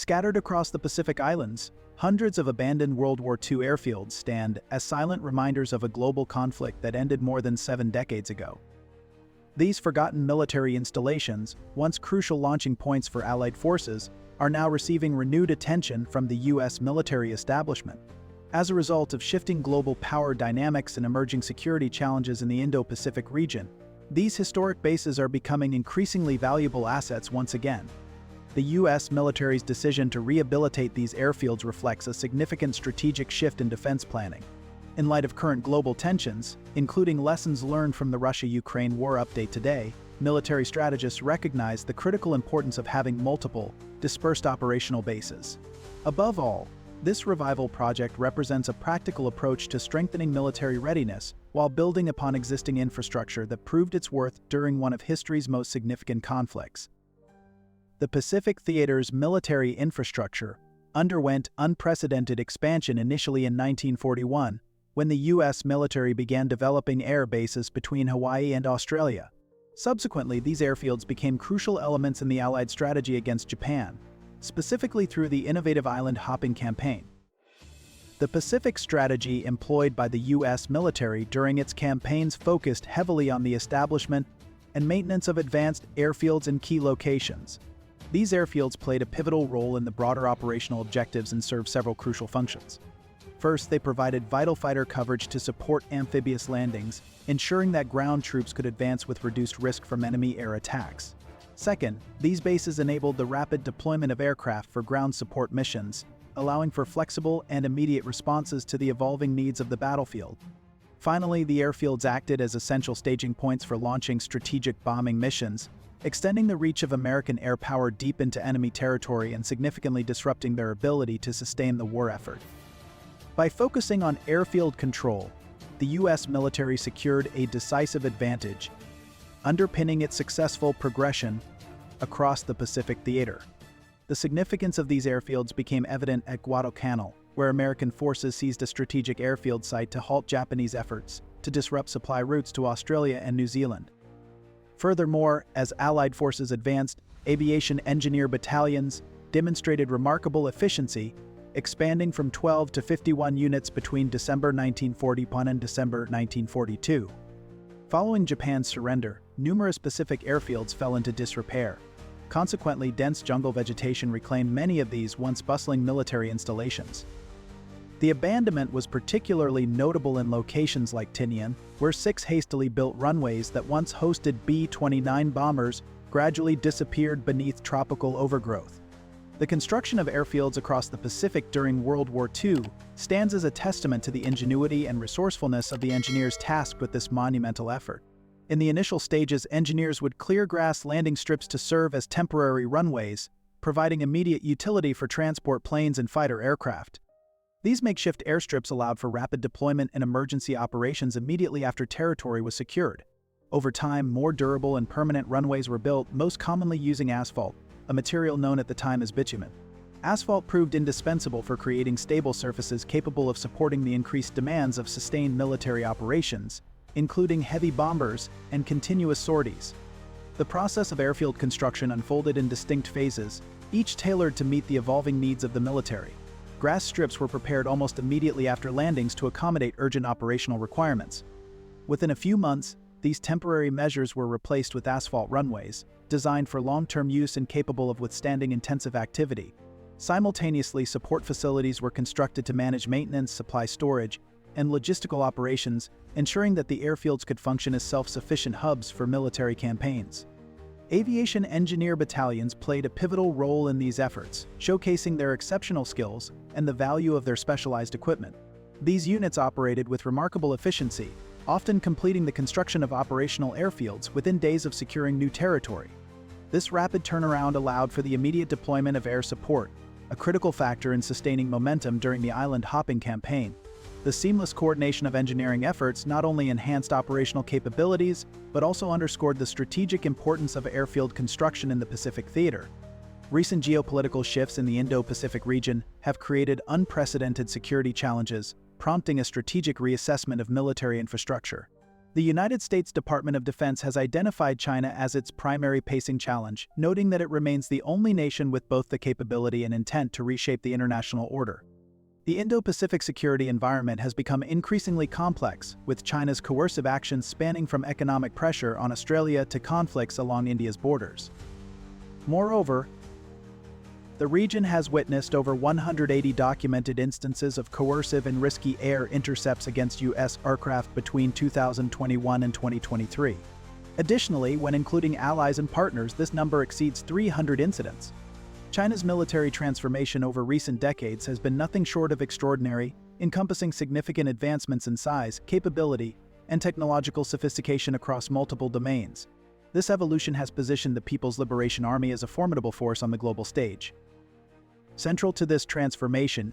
Scattered across the Pacific Islands, hundreds of abandoned World War II airfields stand as silent reminders of a global conflict that ended more than 7 decades ago. These forgotten military installations, once crucial launching points for Allied forces, are now receiving renewed attention from the U.S. military establishment. As a result of shifting global power dynamics and emerging security challenges in the Indo-Pacific region, these historic bases are becoming increasingly valuable assets once again. The U.S. military's decision to rehabilitate these airfields reflects a significant strategic shift in defense planning. In light of current global tensions, including lessons learned from the Russia-Ukraine war update today, military strategists recognize the critical importance of having multiple, dispersed operational bases. Above all, this revival project represents a practical approach to strengthening military readiness while building upon existing infrastructure that proved its worth during one of history's most significant conflicts. The Pacific Theater's military infrastructure underwent unprecedented expansion initially in 1941, when the U.S. military began developing air bases between Hawaii and Australia. Subsequently, these airfields became crucial elements in the Allied strategy against Japan, specifically through the innovative island hopping campaign. The Pacific strategy employed by the U.S. military during its campaigns focused heavily on the establishment and maintenance of advanced airfields in key locations. These airfields played a pivotal role in the broader operational objectives and served several crucial functions. First, they provided vital fighter coverage to support amphibious landings, ensuring that ground troops could advance with reduced risk from enemy air attacks. Second, these bases enabled the rapid deployment of aircraft for ground support missions, allowing for flexible and immediate responses to the evolving needs of the battlefield. Finally, the airfields acted as essential staging points for launching strategic bombing missions, extending the reach of American air power deep into enemy territory and significantly disrupting their ability to sustain the war effort. By focusing on airfield control, the U.S. military secured a decisive advantage, underpinning its successful progression across the Pacific theater. The significance of these airfields became evident at Guadalcanal, where American forces seized a strategic airfield site to halt Japanese efforts to disrupt supply routes to Australia and New Zealand. Furthermore, as Allied forces advanced, aviation engineer battalions demonstrated remarkable efficiency, expanding from 12 to 51 units between December 1941 and December 1942. Following Japan's surrender, numerous Pacific airfields fell into disrepair. Consequently, dense jungle vegetation reclaimed many of these once bustling military installations. The abandonment was particularly notable in locations like Tinian, where 6 hastily built runways that once hosted B-29 bombers gradually disappeared beneath tropical overgrowth. The construction of airfields across the Pacific during World War II stands as a testament to the ingenuity and resourcefulness of the engineers tasked with this monumental effort. In the initial stages, engineers would clear grass landing strips to serve as temporary runways, providing immediate utility for transport planes and fighter aircraft. These makeshift airstrips allowed for rapid deployment and emergency operations immediately after territory was secured. Over time, more durable and permanent runways were built, most commonly using asphalt, a material known at the time as bitumen. Asphalt proved indispensable for creating stable surfaces capable of supporting the increased demands of sustained military operations, including heavy bombers and continuous sorties. The process of airfield construction unfolded in distinct phases, each tailored to meet the evolving needs of the military. Grass strips were prepared almost immediately after landings to accommodate urgent operational requirements. Within a few months, these temporary measures were replaced with asphalt runways, designed for long-term use and capable of withstanding intensive activity. Simultaneously, support facilities were constructed to manage maintenance, supply storage, and logistical operations, ensuring that the airfields could function as self-sufficient hubs for military campaigns. Aviation engineer battalions played a pivotal role in these efforts, showcasing their exceptional skills and the value of their specialized equipment. These units operated with remarkable efficiency, often completing the construction of operational airfields within days of securing new territory. This rapid turnaround allowed for the immediate deployment of air support, a critical factor in sustaining momentum during the island hopping campaign. The seamless coordination of engineering efforts not only enhanced operational capabilities, but also underscored the strategic importance of airfield construction in the Pacific theater. Recent geopolitical shifts in the Indo-Pacific region have created unprecedented security challenges, prompting a strategic reassessment of military infrastructure. The United States Department of Defense has identified China as its primary pacing challenge, noting that it remains the only nation with both the capability and intent to reshape the international order. The Indo-Pacific security environment has become increasingly complex, with China's coercive actions spanning from economic pressure on Australia to conflicts along India's borders. Moreover, the region has witnessed over 180 documented instances of coercive and risky air intercepts against U.S. aircraft between 2021 and 2023. Additionally, when including allies and partners, this number exceeds 300 incidents. China's military transformation over recent decades has been nothing short of extraordinary, encompassing significant advancements in size, capability, and technological sophistication across multiple domains. This evolution has positioned the People's Liberation Army as a formidable force on the global stage. Central to this transformation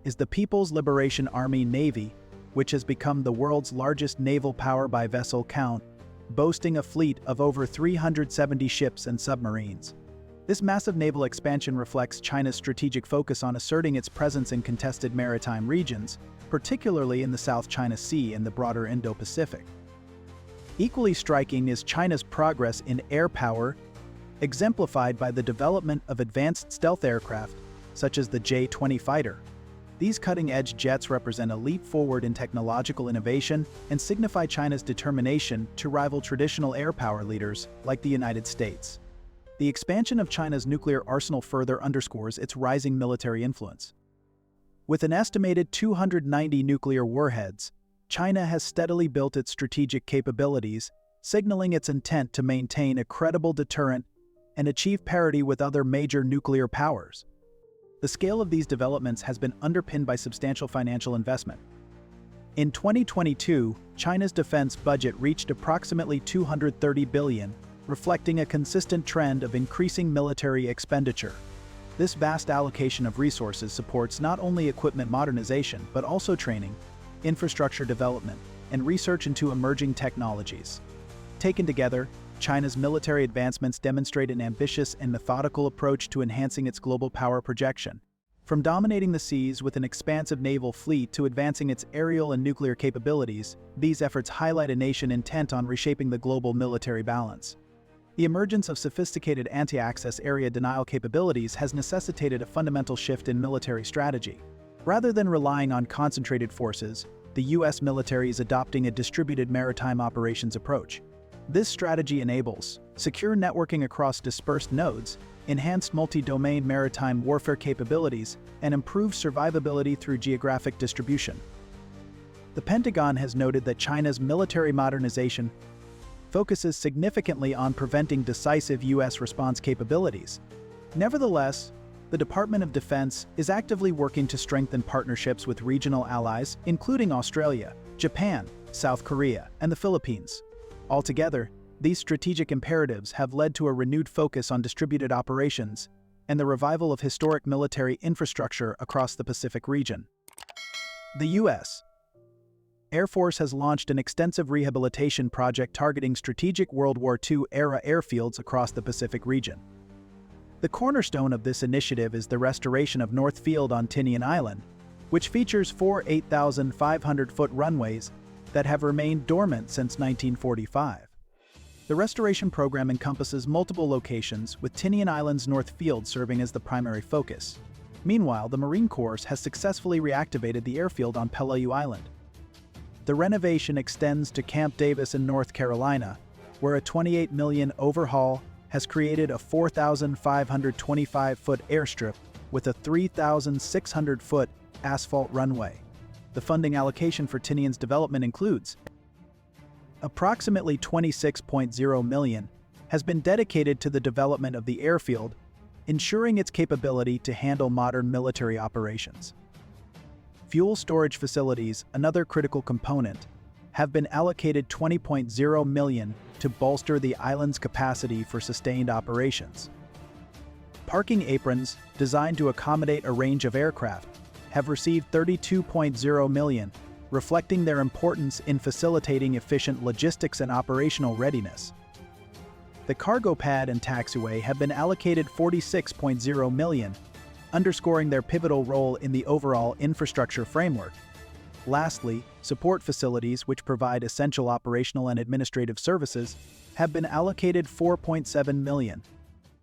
is the People's Liberation Army Navy, which has become the world's largest naval power by vessel count, boasting a fleet of over 370 ships and submarines. This massive naval expansion reflects China's strategic focus on asserting its presence in contested maritime regions, particularly in the South China Sea and the broader Indo-Pacific. Equally striking is China's progress in air power, exemplified by the development of advanced stealth aircraft, such as the J-20 fighter. These cutting-edge jets represent a leap forward in technological innovation and signify China's determination to rival traditional air power leaders like the United States. The expansion of China's nuclear arsenal further underscores its rising military influence. With an estimated 290 nuclear warheads, China has steadily built its strategic capabilities, signaling its intent to maintain a credible deterrent and achieve parity with other major nuclear powers. The scale of these developments has been underpinned by substantial financial investment. In 2022, China's defense budget reached approximately $230 billion, reflecting a consistent trend of increasing military expenditure. This vast allocation of resources supports not only equipment modernization, but also training, infrastructure development, and research into emerging technologies. Taken together, China's military advancements demonstrate an ambitious and methodical approach to enhancing its global power projection. From dominating the seas with an expansive naval fleet to advancing its aerial and nuclear capabilities, these efforts highlight a nation intent on reshaping the global military balance. The emergence of sophisticated anti-access area denial capabilities has necessitated a fundamental shift in military strategy. Rather than relying on concentrated forces, the U.S. military is adopting a distributed maritime operations approach. This strategy enables secure networking across dispersed nodes, enhanced multi-domain maritime warfare capabilities, and improved survivability through geographic distribution. The Pentagon has noted that China's military modernization focuses significantly on preventing decisive U.S. response capabilities. Nevertheless, the Department of Defense is actively working to strengthen partnerships with regional allies, including Australia, Japan, South Korea, and the Philippines. Altogether, these strategic imperatives have led to a renewed focus on distributed operations and the revival of historic military infrastructure across the Pacific region. The U.S. Air Force has launched an extensive rehabilitation project targeting strategic World War II-era airfields across the Pacific region. The cornerstone of this initiative is the restoration of North Field on Tinian Island, which features four 8,500-foot runways that have remained dormant since 1945. The restoration program encompasses multiple locations, with Tinian Island's North Field serving as the primary focus. Meanwhile, the Marine Corps has successfully reactivated the airfield on Peleliu Island. The renovation extends to Camp Davis in North Carolina, where a $28 million overhaul has created a 4,525-foot airstrip with a 3,600-foot asphalt runway. The funding allocation for Tinian's development includes approximately $26.0 million has been dedicated to the development of the airfield, ensuring its capability to handle modern military operations. Fuel storage facilities, another critical component, have been allocated $20.0 million to bolster the island's capacity for sustained operations. Parking aprons, designed to accommodate a range of aircraft, have received $32.0 million, reflecting their importance in facilitating efficient logistics and operational readiness. The cargo pad and taxiway have been allocated $46.0 million, underscoring their pivotal role in the overall infrastructure framework. Lastly, support facilities, which provide essential operational and administrative services, have been allocated $4.7 million.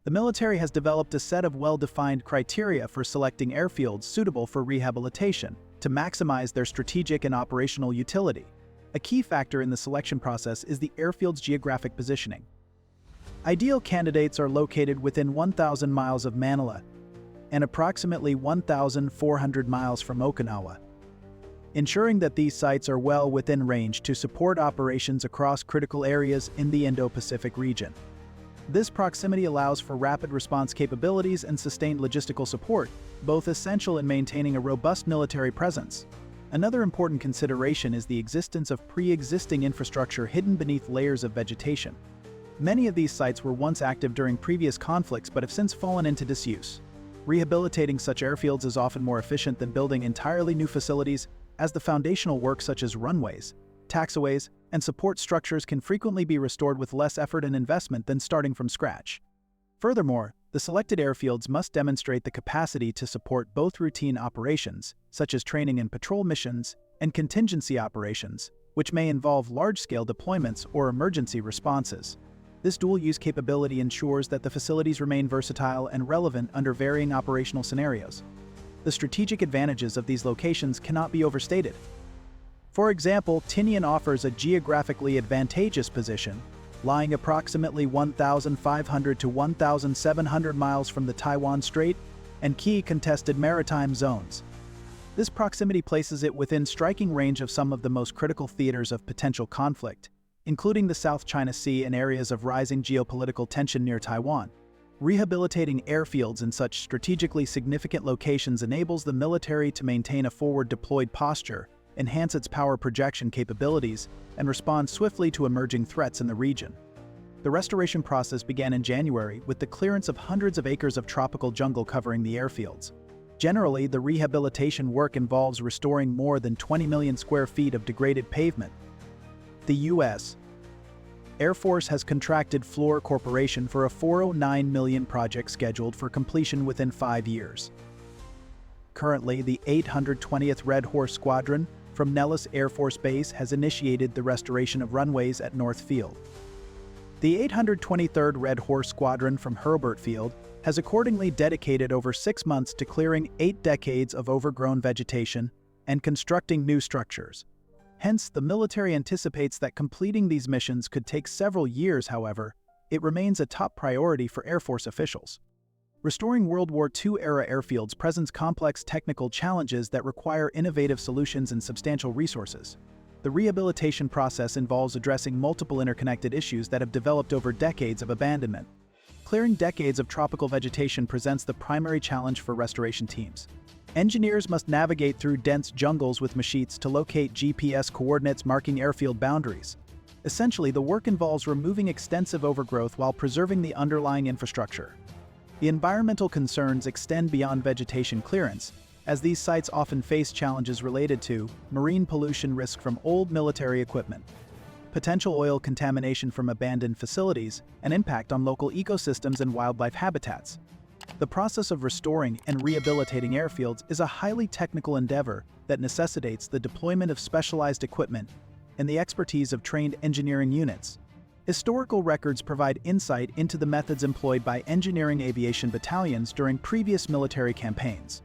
The military has developed a set of well-defined criteria for selecting airfields suitable for rehabilitation to maximize their strategic and operational utility. A key factor in the selection process is the airfield's geographic positioning. Ideal candidates are located within 1,000 miles of Manila and approximately 1,400 miles from Okinawa, ensuring that these sites are well within range to support operations across critical areas in the Indo-Pacific region. This proximity allows for rapid response capabilities and sustained logistical support, both essential in maintaining a robust military presence. Another important consideration is the existence of pre-existing infrastructure hidden beneath layers of vegetation. Many of these sites were once active during previous conflicts but have since fallen into disuse. Rehabilitating such airfields is often more efficient than building entirely new facilities, as the foundational work such as runways, taxiways, and support structures can frequently be restored with less effort and investment than starting from scratch. Furthermore, the selected airfields must demonstrate the capacity to support both routine operations, such as training and patrol missions, and contingency operations, which may involve large-scale deployments or emergency responses. This dual-use capability ensures that the facilities remain versatile and relevant under varying operational scenarios. The strategic advantages of these locations cannot be overstated. For example, Tinian offers a geographically advantageous position, lying approximately 1,500 to 1,700 miles from the Taiwan Strait and key contested maritime zones. This proximity places it within striking range of some of the most critical theaters of potential conflict, including the South China Sea and areas of rising geopolitical tension near Taiwan. Rehabilitating airfields in such strategically significant locations enables the military to maintain a forward-deployed posture, enhance its power projection capabilities, and respond swiftly to emerging threats in the region. The restoration process began in January with the clearance of hundreds of acres of tropical jungle covering the airfields. Generally, the rehabilitation work involves restoring more than 20 million square feet of degraded pavement. The U.S. Air Force has contracted Fluor Corporation for a $409 million project scheduled for completion within 5 years. Currently, the 820th Red Horse Squadron from Nellis Air Force Base has initiated the restoration of runways at North Field. The 823rd Red Horse Squadron from Hurlburt Field has accordingly dedicated over 6 months to clearing 8 decades of overgrown vegetation and constructing new structures. Hence, the military anticipates that completing these missions could take several years. However, it remains a top priority for Air Force officials. Restoring World War II-era airfields presents complex technical challenges that require innovative solutions and substantial resources. The rehabilitation process involves addressing multiple interconnected issues that have developed over decades of abandonment. Clearing decades of tropical vegetation presents the primary challenge for restoration teams. Engineers must navigate through dense jungles with machetes to locate GPS coordinates marking airfield boundaries. Essentially, the work involves removing extensive overgrowth while preserving the underlying infrastructure. The environmental concerns extend beyond vegetation clearance, as these sites often face challenges related to marine pollution risk from old military equipment, potential oil contamination from abandoned facilities, and impact on local ecosystems and wildlife habitats. The process of restoring and rehabilitating airfields is a highly technical endeavor that necessitates the deployment of specialized equipment and the expertise of trained engineering units. Historical records provide insight into the methods employed by engineering aviation battalions during previous military campaigns.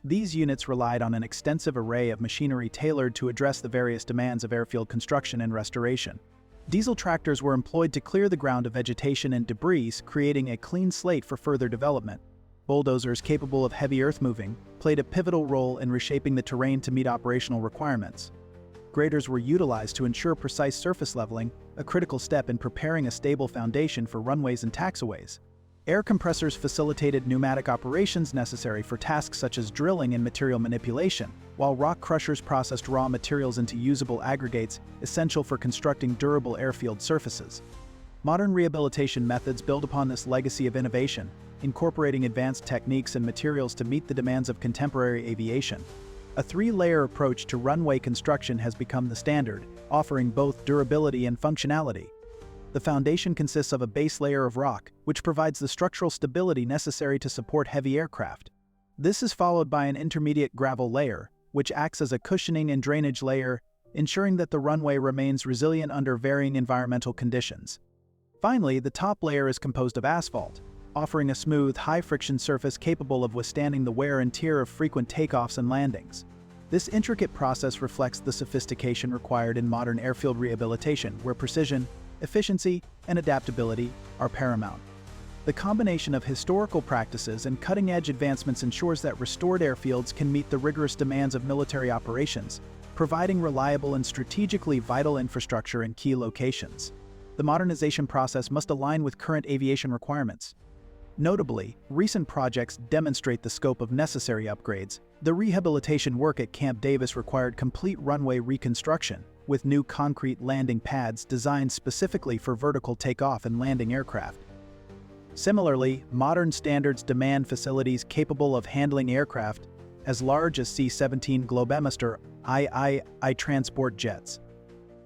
These units relied on an extensive array of machinery tailored to address the various demands of airfield construction and restoration. Diesel tractors were employed to clear the ground of vegetation and debris, creating a clean slate for further development. Bulldozers capable of heavy earth moving played a pivotal role in reshaping the terrain to meet operational requirements. Graders were utilized to ensure precise surface leveling, a critical step in preparing a stable foundation for runways and taxiways. Air compressors facilitated pneumatic operations necessary for tasks such as drilling and material manipulation, while rock crushers processed raw materials into usable aggregates essential for constructing durable airfield surfaces. Modern rehabilitation methods build upon this legacy of innovation, incorporating advanced techniques and materials to meet the demands of contemporary aviation. A 3-layer approach to runway construction has become the standard, offering both durability and functionality. The foundation consists of a base layer of rock, which provides the structural stability necessary to support heavy aircraft. This is followed by an intermediate gravel layer, which acts as a cushioning and drainage layer, ensuring that the runway remains resilient under varying environmental conditions. Finally, the top layer is composed of asphalt, offering a smooth, high-friction surface capable of withstanding the wear and tear of frequent takeoffs and landings. This intricate process reflects the sophistication required in modern airfield rehabilitation, where precision, efficiency, and adaptability are paramount. The combination of historical practices and cutting-edge advancements ensures that restored airfields can meet the rigorous demands of military operations, providing reliable and strategically vital infrastructure in key locations. The modernization process must align with current aviation requirements. Notably, recent projects demonstrate the scope of necessary upgrades. The rehabilitation work at Camp Davis required complete runway reconstruction, with new concrete landing pads designed specifically for vertical takeoff and landing aircraft. Similarly, modern standards demand facilities capable of handling aircraft as large as C-17 Globemaster III transport jets.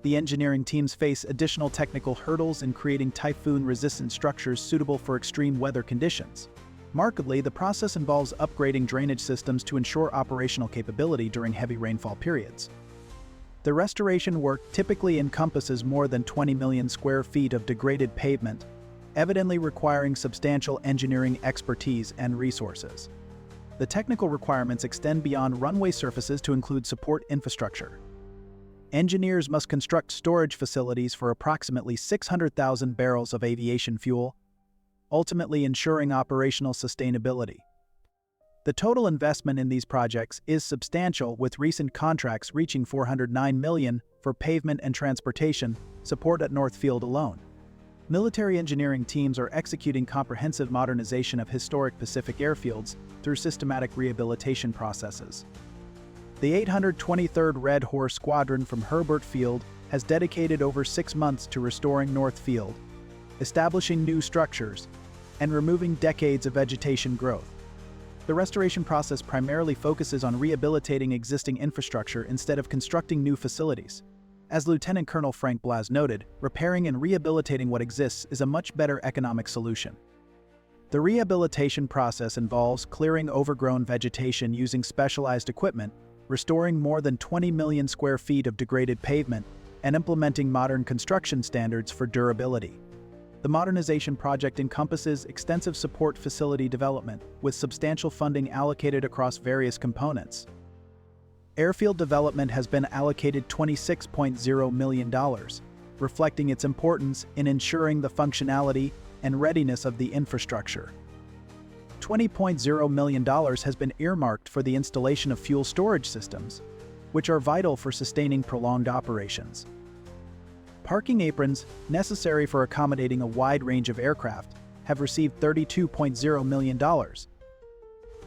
The engineering teams face additional technical hurdles in creating typhoon-resistant structures suitable for extreme weather conditions. Markedly, the process involves upgrading drainage systems to ensure operational capability during heavy rainfall periods. The restoration work typically encompasses more than 20 million square feet of degraded pavement, evidently requiring substantial engineering expertise and resources. The technical requirements extend beyond runway surfaces to include support infrastructure. Engineers must construct storage facilities for approximately 600,000 barrels of aviation fuel, ultimately ensuring operational sustainability. The total investment in these projects is substantial, with recent contracts reaching $409 million for pavement and transportation support at North Field alone. Military engineering teams are executing comprehensive modernization of historic Pacific airfields through systematic rehabilitation processes. The 823rd Red Horse Squadron from Herbert Field has dedicated over 6 months to restoring North Field, establishing new structures, and removing decades of vegetation growth. The restoration process primarily focuses on rehabilitating existing infrastructure instead of constructing new facilities. As Lieutenant Colonel Frank Blas noted, repairing and rehabilitating what exists is a much better economic solution. The rehabilitation process involves clearing overgrown vegetation using specialized equipment, restoring more than 20 million square feet of degraded pavement, and implementing modern construction standards for durability. The modernization project encompasses extensive support facility development, with substantial funding allocated across various components. Airfield development has been allocated $26.0 million, reflecting its importance in ensuring the functionality and readiness of the infrastructure. $20.0 million has been earmarked for the installation of fuel storage systems, which are vital for sustaining prolonged operations. Parking aprons, necessary for accommodating a wide range of aircraft, have received $32.0 million.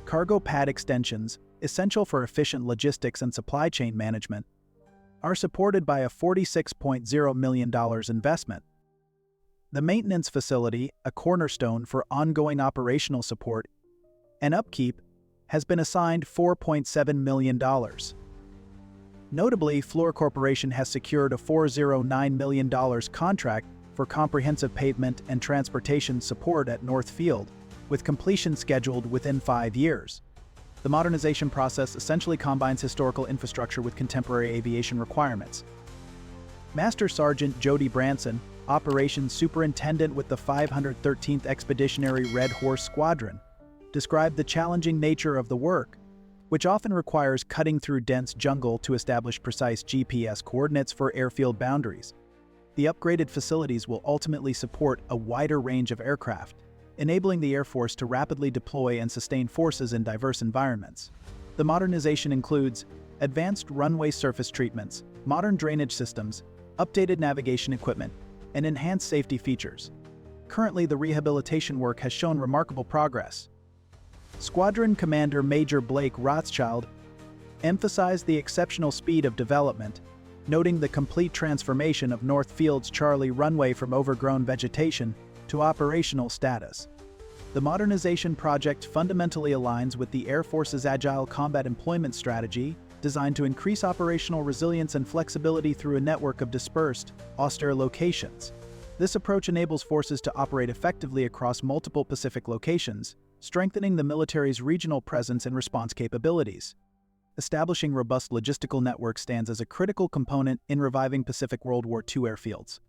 Cargo pad extensions, essential for efficient logistics and supply chain management, are supported by a $46.0 million investment. The maintenance facility, a cornerstone for ongoing operational support and upkeep, has been assigned $4.7 million. Notably, Fluor Corporation has secured a $409 million contract for comprehensive pavement and transportation support at North Field, with completion scheduled within 5 years. The modernization process essentially combines historical infrastructure with contemporary aviation requirements. Master Sergeant Jody Branson, Operations Superintendent with the 513th Expeditionary Red Horse Squadron, described the challenging nature of the work, which often requires cutting through dense jungle to establish precise GPS coordinates for airfield boundaries. The upgraded facilities will ultimately support a wider range of aircraft, enabling the Air Force to rapidly deploy and sustain forces in diverse environments. The modernization includes advanced runway surface treatments, modern drainage systems, updated navigation equipment, and enhanced safety features. Currently, the rehabilitation work has shown remarkable progress. Squadron Commander Major Blake Rothschild emphasized the exceptional speed of development, noting the complete transformation of North Field's Charlie runway from overgrown vegetation to operational status. The modernization project fundamentally aligns with the Air Force's Agile Combat Employment strategy, designed to increase operational resilience and flexibility through a network of dispersed, austere locations. This approach enables forces to operate effectively across multiple Pacific locations, strengthening the military's regional presence and response capabilities. establishing robust logistical networks stands as a critical component in reviving Pacific World War II airfields.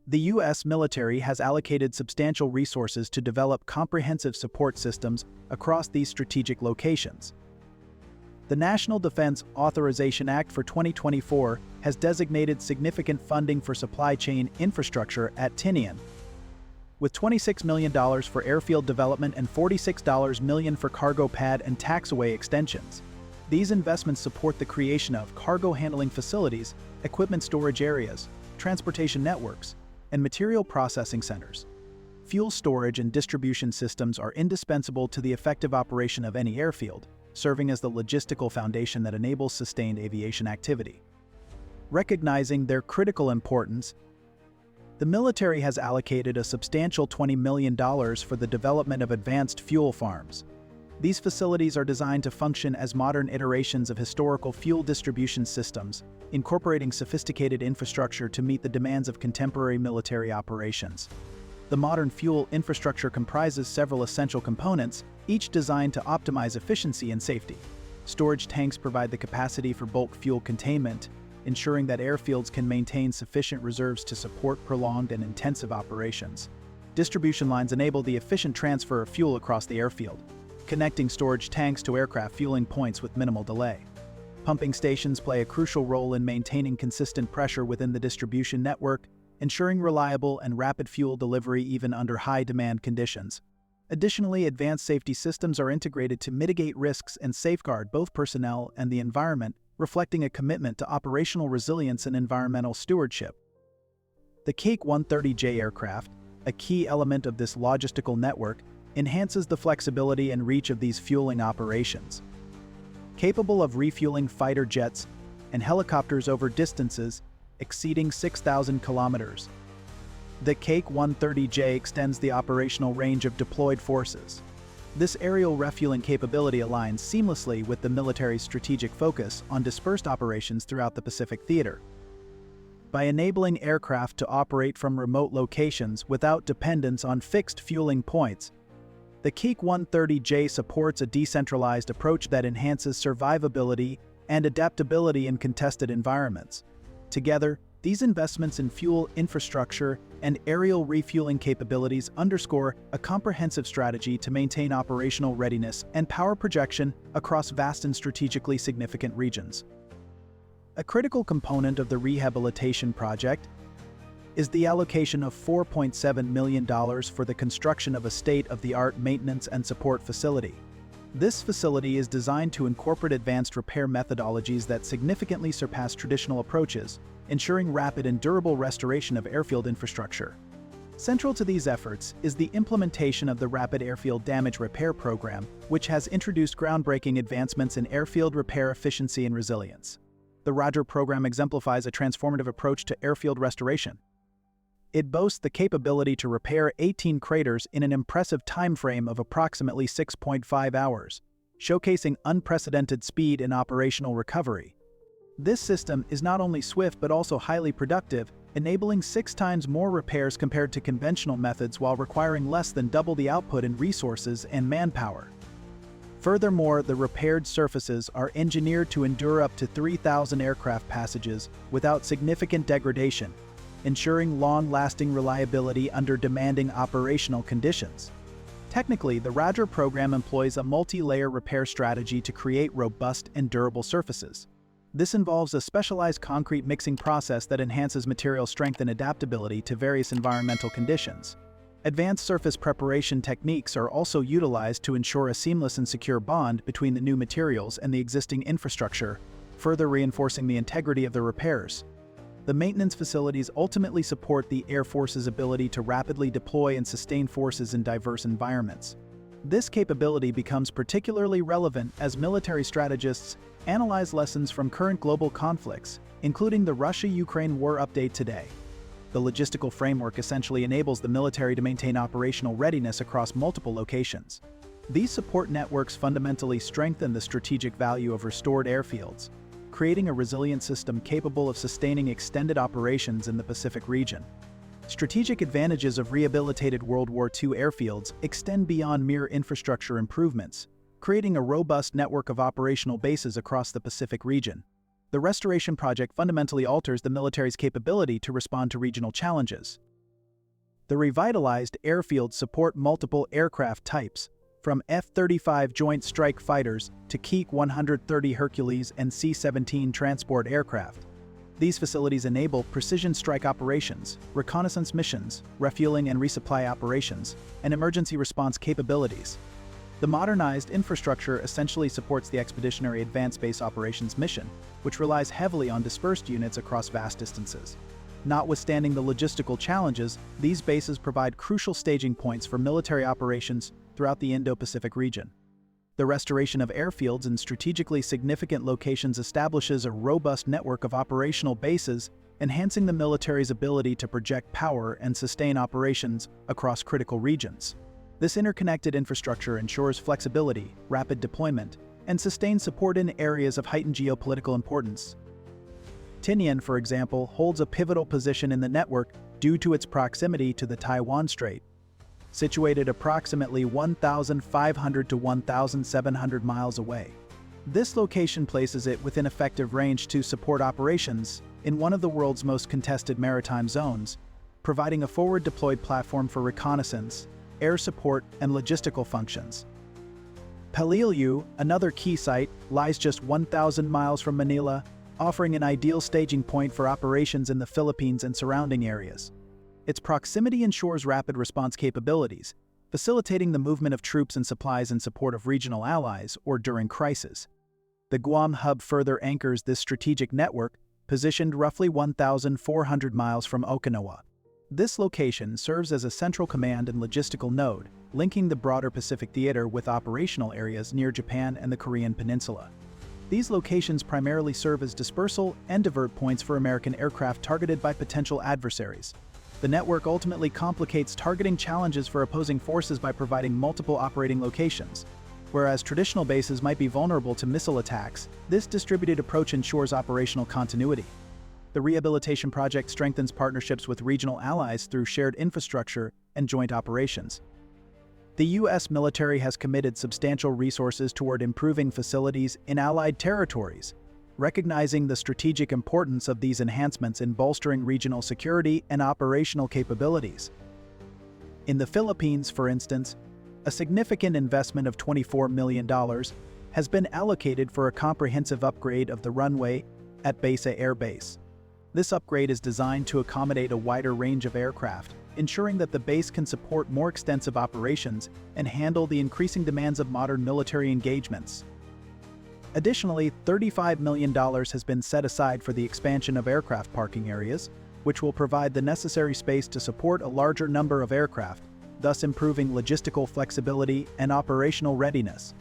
The U.S. military has allocated substantial resources to develop comprehensive support systems across these strategic locations. The National Defense Authorization Act for 2024 has designated significant funding for supply chain infrastructure at Tinian, with $26 million for airfield development and $46 million for cargo pad and taxiway extensions. These investments support the creation of cargo handling facilities, equipment storage areas, transportation networks, and material processing centers. Fuel storage and distribution systems are indispensable to the effective operation of any airfield, serving as the logistical foundation that enables sustained aviation activity. Recognizing their critical importance, the military has allocated a substantial $20 million for the development of advanced fuel farms. These facilities are designed to function as modern iterations of historical fuel distribution systems, incorporating sophisticated infrastructure to meet the demands of contemporary military operations. The modern fuel infrastructure comprises several essential components, each designed to optimize efficiency and safety. Storage tanks provide the capacity for bulk fuel containment, ensuring that airfields can maintain sufficient reserves to support prolonged and intensive operations. Distribution lines enable the efficient transfer of fuel across the airfield, connecting storage tanks to aircraft fueling points with minimal delay. Pumping stations play a crucial role in maintaining consistent pressure within the distribution network, ensuring reliable and rapid fuel delivery even under high-demand conditions. Additionally, advanced safety systems are integrated to mitigate risks and safeguard both personnel and the environment, reflecting a commitment to operational resilience and environmental stewardship. The CAIC-130J aircraft, a key element of this logistical network, enhances the flexibility and reach of these fueling operations. Capable of refueling fighter jets and helicopters over distances exceeding 6,000 kilometers, the CAIC-130J extends the operational range of deployed forces. This aerial refueling capability aligns seamlessly with the military's strategic focus on dispersed operations throughout the Pacific theater. By enabling aircraft to operate from remote locations without dependence on fixed fueling points, the CAIC-130J supports a decentralized approach that enhances survivability and adaptability in contested environments. Together, these investments in fuel infrastructure and aerial refueling capabilities underscore a comprehensive strategy to maintain operational readiness and power projection across vast and strategically significant regions. A critical component of the rehabilitation project is the allocation of $4.7 million for the construction of a state-of-the-art maintenance and support facility. This facility is designed to incorporate advanced repair methodologies that significantly surpass traditional approaches, ensuring rapid and durable restoration of airfield infrastructure. Central to these efforts is the implementation of the Rapid Airfield Damage Repair Program, which has introduced groundbreaking advancements in airfield repair efficiency and resilience. The RADR program exemplifies a transformative approach to airfield restoration. It boasts the capability to repair 18 craters in an impressive time frame of approximately 6.5 hours, showcasing unprecedented speed in operational recovery. This system is not only swift but also highly productive, enabling 6 times more repairs compared to conventional methods while requiring less than double the output in resources and manpower. Furthermore, the repaired surfaces are engineered to endure up to 3,000 aircraft passages without significant degradation, ensuring long-lasting reliability under demanding operational conditions. Technically, the RADR program employs a multi-layer repair strategy to create robust and durable surfaces. This involves a specialized concrete mixing process that enhances material strength and adaptability to various environmental conditions. Advanced surface preparation techniques are also utilized to ensure a seamless and secure bond between the new materials and the existing infrastructure, further reinforcing the integrity of the repairs. The maintenance facilities ultimately support the Air Force's ability to rapidly deploy and sustain forces in diverse environments. This capability becomes particularly relevant as military strategists analyze lessons from current global conflicts, including the Russia-Ukraine war update today. The logistical framework essentially enables the military to maintain operational readiness across multiple locations. These support networks fundamentally strengthen the strategic value of restored airfields, creating a resilient system capable of sustaining extended operations in the Pacific region. Strategic advantages of rehabilitated World War II airfields extend beyond mere infrastructure improvements, creating a robust network of operational bases across the Pacific region. The restoration project fundamentally alters the military's capability to respond to regional challenges. The revitalized airfields support multiple aircraft types, from F-35 Joint Strike Fighters to Keek-130 Hercules and C-17 transport aircraft. These facilities enable precision strike operations, reconnaissance missions, refueling and resupply operations, and emergency response capabilities. The modernized infrastructure essentially supports the Expeditionary Advanced Base Operations mission, which relies heavily on dispersed units across vast distances. Notwithstanding the logistical challenges, these bases provide crucial staging points for military operations throughout the Indo-Pacific region. The restoration of airfields in strategically significant locations establishes a robust network of operational bases, enhancing the military's ability to project power and sustain operations across critical regions. This interconnected infrastructure ensures flexibility, rapid deployment, and sustained support in areas of heightened geopolitical importance. Tinian, for example, holds a pivotal position in the network due to its proximity to the Taiwan Strait. Situated approximately 1,500 to 1,700 miles away. This location places it within effective range to support operations in one of the world's most contested maritime zones, providing a forward-deployed platform for reconnaissance, air support, and logistical functions. Peleliu, another key site, lies just 1,000 miles from Manila, offering an ideal staging point for operations in the Philippines and surrounding areas. Its proximity ensures rapid response capabilities, facilitating the movement of troops and supplies in support of regional allies or during crisis. The Guam hub further anchors this strategic network, positioned roughly 1,400 miles from Okinawa. This location serves as a central command and logistical node, linking the broader Pacific theater with operational areas near Japan and the Korean Peninsula. These locations primarily serve as dispersal and divert points for American aircraft targeted by potential adversaries. The network ultimately complicates targeting challenges for opposing forces by providing multiple operating locations. Whereas traditional bases might be vulnerable to missile attacks, this distributed approach ensures operational continuity. The rehabilitation project strengthens partnerships with regional allies through shared infrastructure and joint operations. The U.S. military has committed substantial resources toward improving facilities in allied territories, recognizing the strategic importance of these enhancements in bolstering regional security and operational capabilities. In the Philippines, for instance, a significant investment of $24 million has been allocated for a comprehensive upgrade of the runway at Besa Air Base. This upgrade is designed to accommodate a wider range of aircraft, ensuring that the base can support more extensive operations and handle the increasing demands of modern military engagements. Additionally, $35 million has been set aside for the expansion of aircraft parking areas, which will provide the necessary space to support a larger number of aircraft, thus improving logistical flexibility and operational readiness.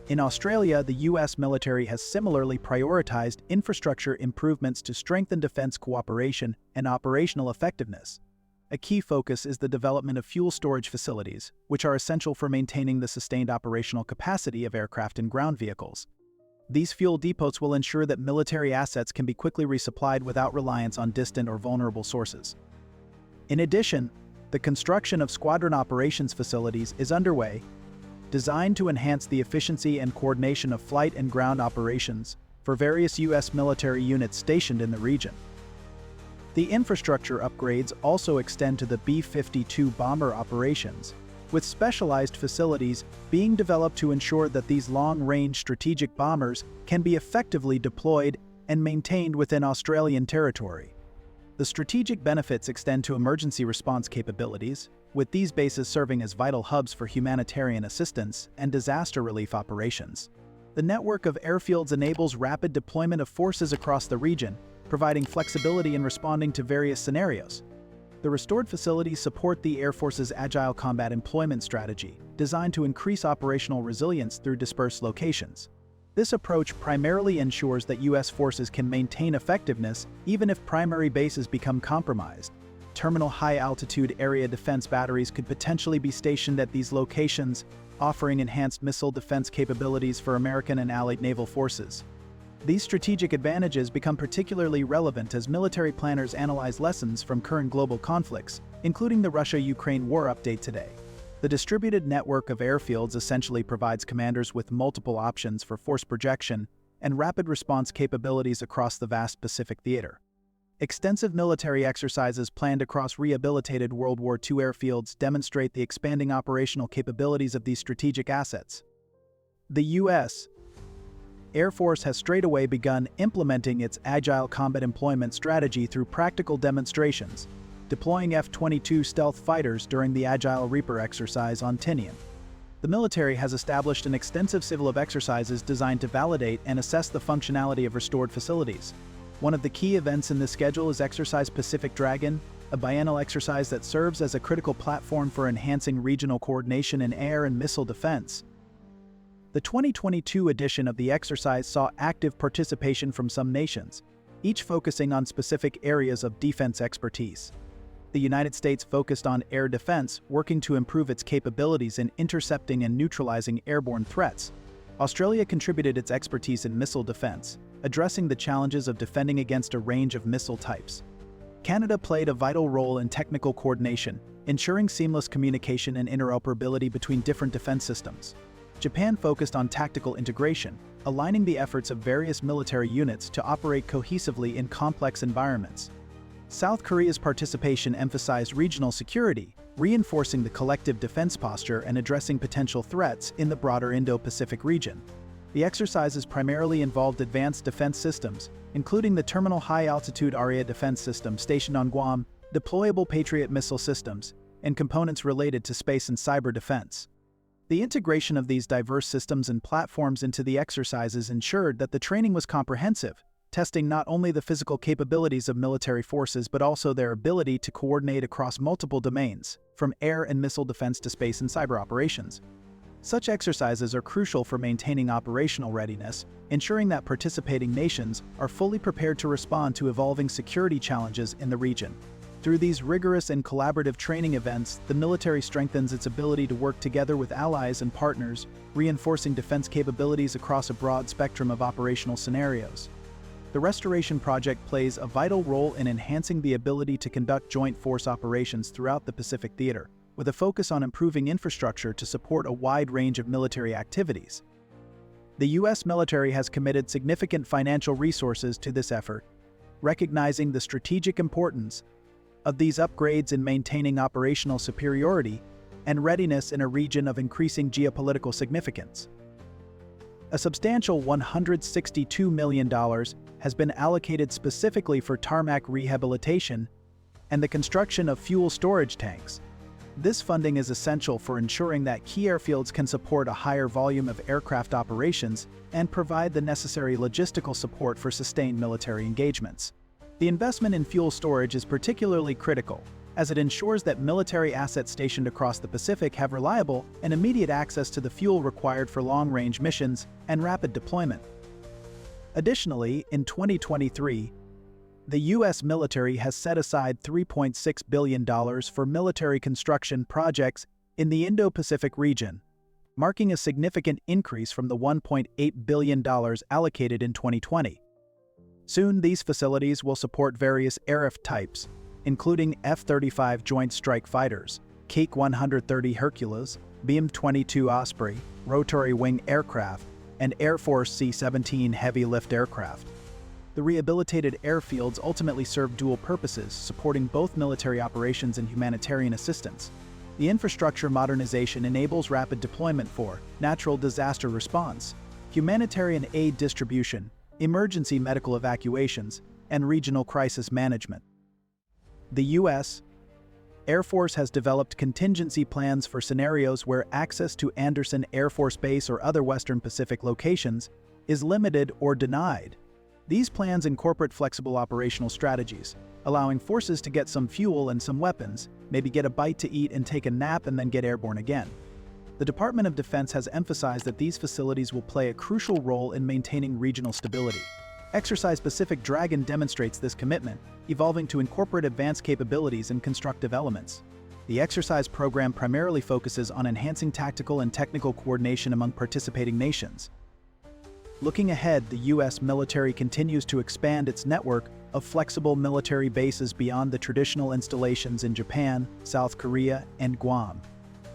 In Australia, the U.S. military has similarly prioritized infrastructure improvements to strengthen defense cooperation and operational effectiveness. A key focus is the development of fuel storage facilities, which are essential for maintaining the sustained operational capacity of aircraft and ground vehicles. These fuel depots will ensure that military assets can be quickly resupplied without reliance on distant or vulnerable sources. In addition, the construction of squadron operations facilities is underway, designed to enhance the efficiency and coordination of flight and ground operations for various U.S. military units stationed in the region. The infrastructure upgrades also extend to the B-52 bomber operations, with specialized facilities being developed to ensure that these long-range strategic bombers can be effectively deployed and maintained within Australian territory. The strategic benefits extend to emergency response capabilities, with these bases serving as vital hubs for humanitarian assistance and disaster relief operations. The network of airfields enables rapid deployment of forces across the region, providing flexibility in responding to various scenarios. The restored facilities support the Air Force's Agile Combat Employment Strategy, designed to increase operational resilience through dispersed locations. This approach primarily ensures that U.S. forces can maintain effectiveness even if primary bases become compromised. Terminal high-altitude area defense batteries could potentially be stationed at these locations, offering enhanced missile defense capabilities for American and allied naval forces. These strategic advantages become particularly relevant as military planners analyze lessons from current global conflicts, including the Russia-Ukraine war update today. The distributed network of airfields essentially provides commanders with multiple options for force projection and rapid response capabilities across the vast Pacific theater. Extensive military exercises planned across rehabilitated World War II airfields demonstrate the expanding operational capabilities of these strategic assets. The U.S. Air Force has straightaway begun implementing its agile combat employment strategy through practical demonstrations, deploying F-22 stealth fighters during the Agile Reaper exercise on Tinian. The military has established an extensive civil of exercises designed to validate and assess the functionality of restored facilities. One of the key events in this schedule is Exercise Pacific Dragon, a biennial exercise that serves as a critical platform for enhancing regional coordination in air and missile defense. The 2022 edition of the exercise saw active participation from some nations, each focusing on specific areas of defense expertise. The United States focused on air defense, working to improve its capabilities in intercepting and neutralizing airborne threats. Australia contributed its expertise in missile defense, addressing the challenges of defending against a range of missile types. Canada played a vital role in technical coordination, ensuring seamless communication and interoperability between different defense systems. Japan focused on tactical integration, aligning the efforts of various military units to operate cohesively in complex environments. South Korea's participation emphasized regional security, reinforcing the collective defense posture and addressing potential threats in the broader Indo-Pacific region. The exercises primarily involved advanced defense systems, including the Terminal High-Altitude Area Defense System stationed on Guam, deployable Patriot missile systems, and components related to space and cyber defense. The integration of these diverse systems and platforms into the exercises ensured that the training was comprehensive, testing not only the physical capabilities of military forces but also their ability to coordinate across multiple domains, from air and missile defense to space and cyber operations. Such exercises are crucial for maintaining operational readiness, ensuring that participating nations are fully prepared to respond to evolving security challenges in the region. Through these rigorous and collaborative training events, the military strengthens its ability to work together with allies and partners, reinforcing defense capabilities across a broad spectrum of operational scenarios. The Restoration Project plays a vital role in enhancing the ability to conduct joint force operations throughout the Pacific Theater, with a focus on improving infrastructure to support a wide range of military activities. The U.S. military has committed significant financial resources to this effort, recognizing the strategic importance of these upgrades in maintaining operational superiority and readiness in a region of increasing geopolitical significance. A substantial $162 million has been allocated specifically for tarmac rehabilitation and the construction of fuel storage tanks. This funding is essential for ensuring that key airfields can support a higher volume of aircraft operations and provide the necessary logistical support for sustained military engagements. The investment in fuel storage is particularly critical, as it ensures that military assets stationed across the Pacific have reliable and immediate access to the fuel required for long-range missions and rapid deployment. Additionally, in 2023, the U.S. military has set aside $3.6 billion for military construction projects in the Indo-Pacific region, marking a significant increase from the $1.8 billion allocated in 2020. Soon, these facilities will support various aircraft types, including F-35 Joint Strike Fighters, Keek 130 Hercules, Beam-22 Osprey, rotary wing aircraft, and Air Force C-17 heavy lift aircraft. The rehabilitated airfields ultimately serve dual purposes, supporting both military operations and humanitarian assistance. The infrastructure modernization enables rapid deployment for natural disaster response, humanitarian aid distribution, emergency medical evacuations, and regional crisis management. The U.S. Air Force has developed contingency plans for scenarios where access to Andersen Air Force Base or other Western Pacific locations is limited or denied. These plans incorporate flexible operational strategies, allowing forces to get some fuel and some weapons, maybe get a bite to eat and take a nap and then get airborne again. The Department of Defense has emphasized that these facilities will play a crucial role in maintaining regional stability. Exercise Pacific Dragon demonstrates this commitment, evolving to incorporate advanced capabilities and constructive elements. The exercise program primarily focuses on enhancing tactical and technical coordination among participating nations. Looking ahead, the U.S. military continues to expand its network of flexible military bases beyond the traditional installations in Japan, South Korea, and Guam.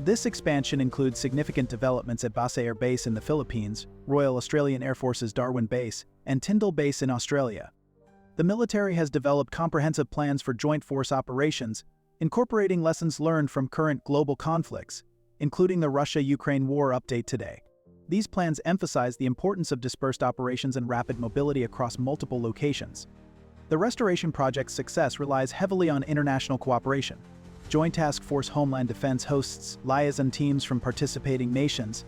This expansion includes significant developments at Basse Air Base in the Philippines, Royal Australian Air Force's Darwin Base, and Tyndall Base in Australia. The military has developed comprehensive plans for joint force operations, incorporating lessons learned from current global conflicts, including the Russia-Ukraine war update today. These plans emphasize the importance of dispersed operations and rapid mobility across multiple locations. The restoration project's success relies heavily on international cooperation. Joint Task Force Homeland Defense hosts liaison teams from participating nations,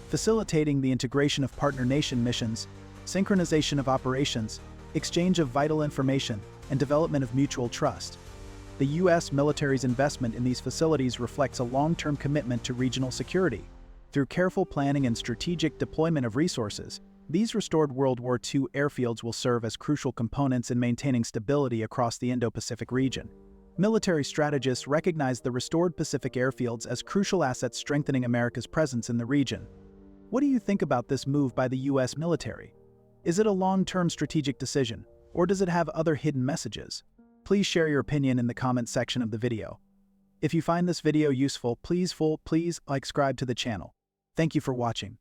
facilitating the integration of partner nation missions, synchronization of operations, exchange of vital information, and development of mutual trust. The U.S. military's investment in these facilities reflects a long-term commitment to regional security. Through careful planning and strategic deployment of resources, these restored World War II airfields will serve as crucial components in maintaining stability across the Indo-Pacific region. Military strategists recognize the restored Pacific airfields as crucial assets strengthening America's presence in the region. What do you think about this move by the U.S. military? Is it a long-term strategic decision, or does it have other hidden messages? Please share your opinion in the comment section of the video. If you find this video useful, please subscribe to the channel. Thank you for watching.